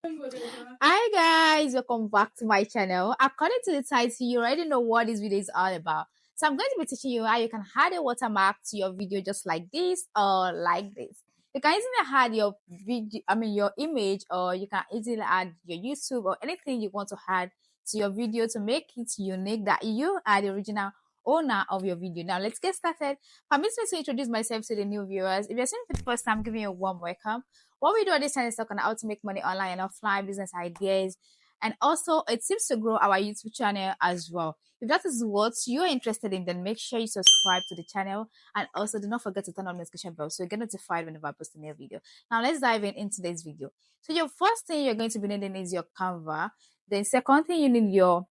Hi guys, welcome back to my channel. According to the title, you already know what this video is all about. So I'm going to be teaching you how you can add a watermark to your video just like this or like this. You can easily add your video, your image, or you can easily add your YouTube or anything you want to add to your video to make it unique that you are the original owner of your video. Now let's get started. Permit me to introduce myself to the new viewers. If you're seeing for the first time, giving you a warm welcome. What we do at this channel is talk on how to make money online and offline, business ideas, and also it seems to grow our YouTube channel as well. If that is what you're interested in, then make sure you subscribe to the channel and also do not forget to turn on the notification bell so you get notified whenever I post a new video. Now let's dive into this video. So your first thing you're going to be needing is your Canva. Then second thing you need your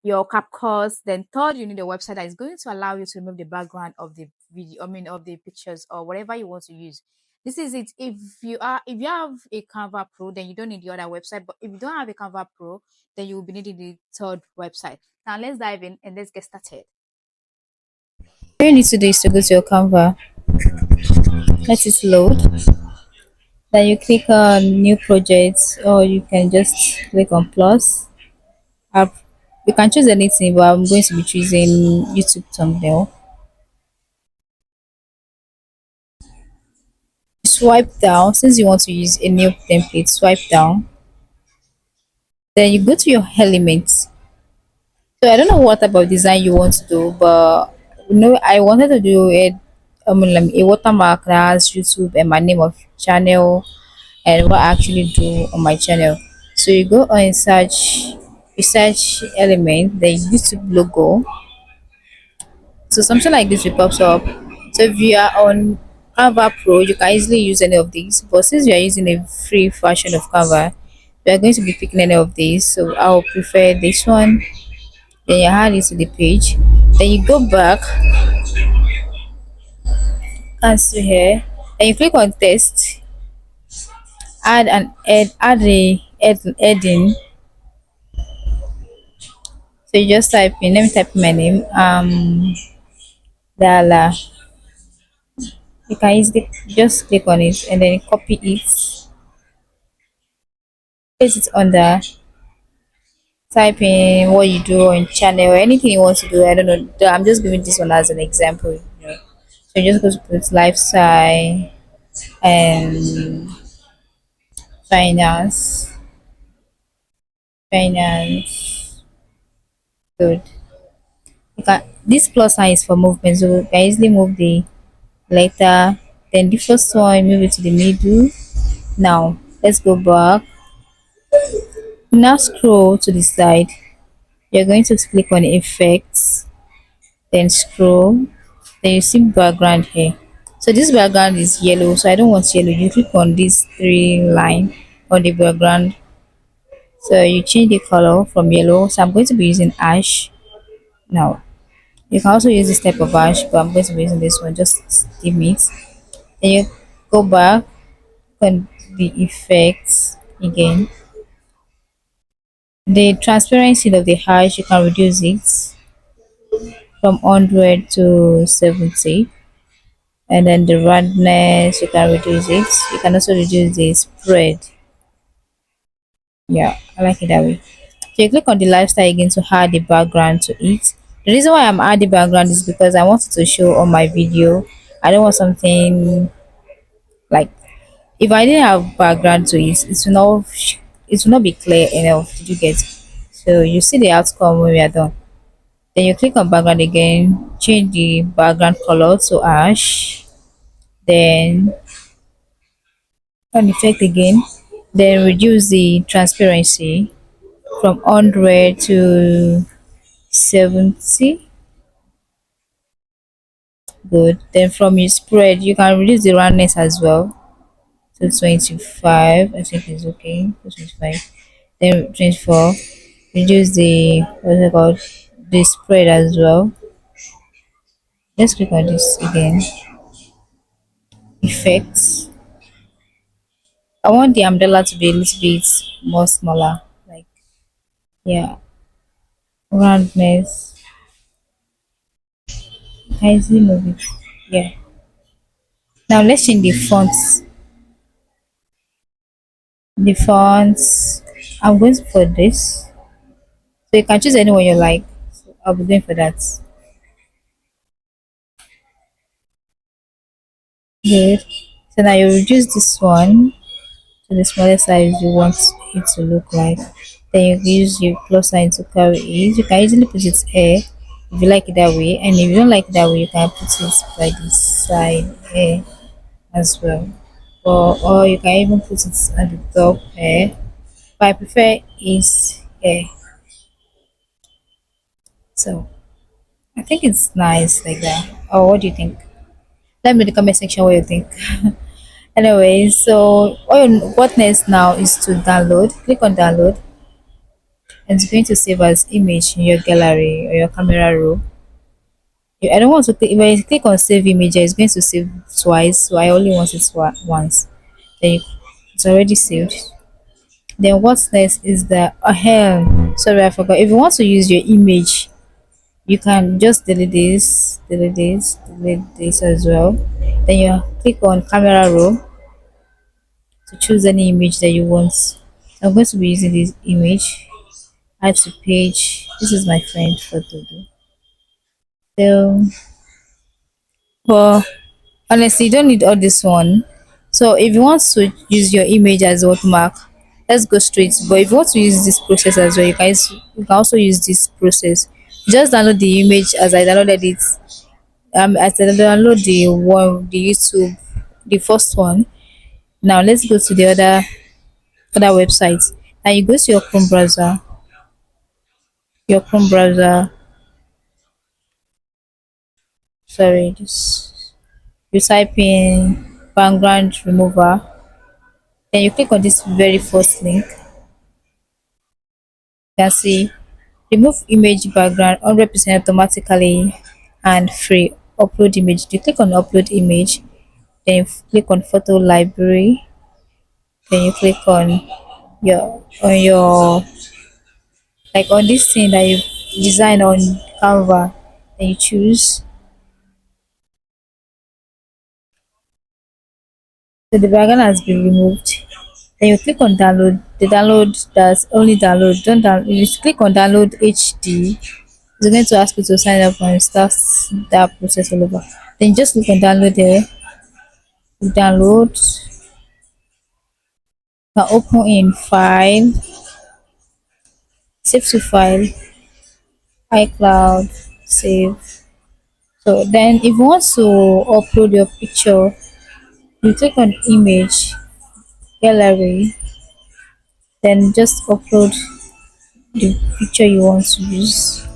CapCut. Then third, you need a website that is going to allow you to remove the background of the video, of the pictures or whatever you want to use. This is it. If you have a Canva Pro, then you don't need the other website. But if you don't have a Canva Pro, then you will be needing the third website. Now let's dive in and let's get started. All you need to do is to go to your Canva, let it load. Then you click on new projects, or you can just click on plus. App. You can choose anything, but I'm going to be choosing YouTube thumbnail. Swipe down since you want to use a new template. Swipe down. Then you go to your elements. So I don't know what type of design you want to do, but I wanted to do a watermark that has YouTube and my name of channel and what I actually do on my channel. So you go on you search element, the YouTube logo. So something like this will pops up. So if you are on Canva Pro, you can easily use any of these. But since you are using a free version of Canva, we are going to be picking any of these. So I will prefer this one. Then you add it to the page. Then you go back, cancel here. Then you click on test, add a heading. So you just type in, let me type my name, Dala. You can easily just click on it and then copy it, paste it under, type in what you do on channel or anything you want to do. I don't know. I'm just giving this one as an example. So you just go to put lifestyle and finance, finance, good. You can this plus sign is for movement, so you can easily move the letter. Then the first one, move it to the middle. Now let's go back. Now scroll to the side. You're going to click on effects, then scroll, then you see background here. So this background is yellow, so I don't want yellow. You click on these three line on the background, so you change the color from yellow. So I'm going to be using ash. Now you can also use this type of ash, but I'm going to be using this one, just dim it. Then you go back on the effects again. The transparency of the ash, you can reduce it from 100 to 70, and then the roundness you can reduce it. You can also reduce the spread. Yeah, I like it that way. So you click on the lifestyle again to add the background to it. The reason why I'm adding background is because I wanted to show on my video. I don't want something like, if I didn't have background to it, it will not be clear enough. Did you get? So you see the outcome when we are done. Then you click on background again, change the background color to ash, then on effect again, then reduce the transparency from 100 to 70. Good. Then from your spread, you can reduce the roundness as well to 25. I think it's okay. 25. Then 24. Reduce the, what's it called, the spread as well. Let's click on this again. Effects. I want the umbrella to be a little bit more smaller. Like, yeah, roundness. I easily move it. Yeah. Now let's change the fonts. The fonts, I'm going for this. So you can choose anyone you like. So I'll be going for that. Good. So now you reduce this one to the smallest size you want it to look like. Then you use your plus sign to carry it. You can easily put it here if you like it that way, and if you don't like it that way, you can put it by the side here as well. Or you can even put it at the top here. But I prefer is here. So I think it's nice like that. Or what do you think? Let me know in the comment section what you think. Anyway, so what next now is to download. Click on download, and it's going to save as image in your gallery or your camera roll. I don't want to click when you click on save image, it's going to save twice, so I only want it once. Then it's already saved. Then what's next is the sorry, I forgot. If you want to use your image, you can just delete this as well. Then you click on camera roll to choose any image that you want. So I'm going to be using this image. Add to page. This is my friend photo. So, but honestly, you don't need all this one. So if you want to use your image as watermark, let's go straight. But if you want to use this process as well, you can also use this process. Just download the image as I downloaded it. As I download the YouTube, the first one. Now let's go to the other website. Now you go to your Chrome browser. Sorry, just you type in background remover. Then you click on this very first link. You can see remove image background 100% automatically and free. Upload image. You click on upload image. Then you click on photo library. Then you click on your like on this thing that you design on Canva. Then you choose. So the background has been removed. Then you click on download. The download does only download. Don't download. If you click on download HD, it's going to ask you to sign up and start that process all over. Then just click on download there. You download. You can open in file, save to file, iCloud, save. So then if you want to upload your picture, you click on image gallery, then just upload the picture you want to use.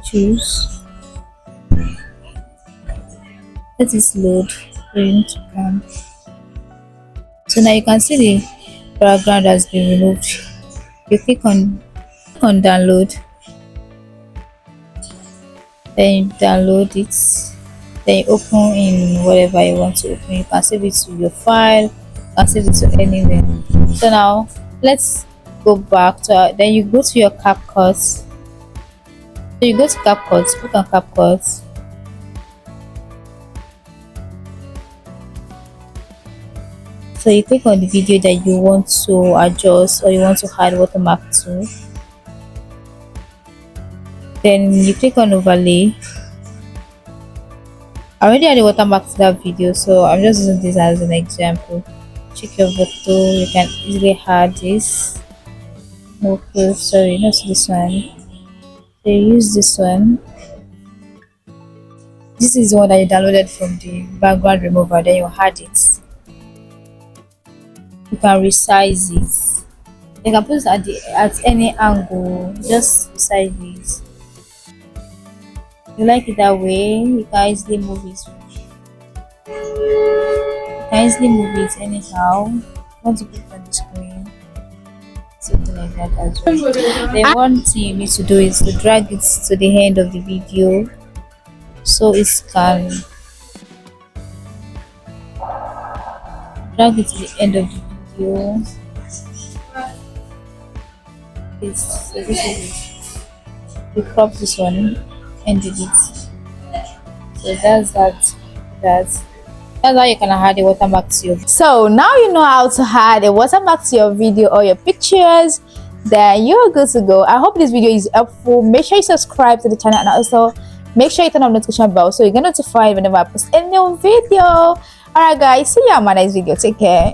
Choose. Let it load. Print. So now you can see the background has been removed. You click on download, then you download it, then you open in whatever you want to open. You can save it to your file, you can save it to anywhere. So now let's go back to then you go to your CapCut. So you go to CapCut, click on CapCut. So you click on the video that you want to adjust or you want to add watermark to. Then you click on overlay. I already had a watermark to that video, so I'm just using this as an example. Check your photo, you can easily add this. Okay, sorry, not this one. So you use this one. This is the one that you downloaded from the background remover, then you add it. You can resize it. You can put it at any angle, just resize it. You like it that way, you can easily move it. You can easily move it anyhow. Want to put it on the screen, something like that as well. Then one thing you need to do is to drag it to the end of the video, so it can drag it to the end of the video. This is it. You crop this one and delete. So that's that. That's how you can add a watermark to your. So now you know how to add a watermark to your video or your pictures, then you're good to go. I hope this video is helpful. Make sure you subscribe to the channel and also make sure you turn on the notification bell so you get notified whenever I post a new video. Alright guys, see you on my next video. Take care.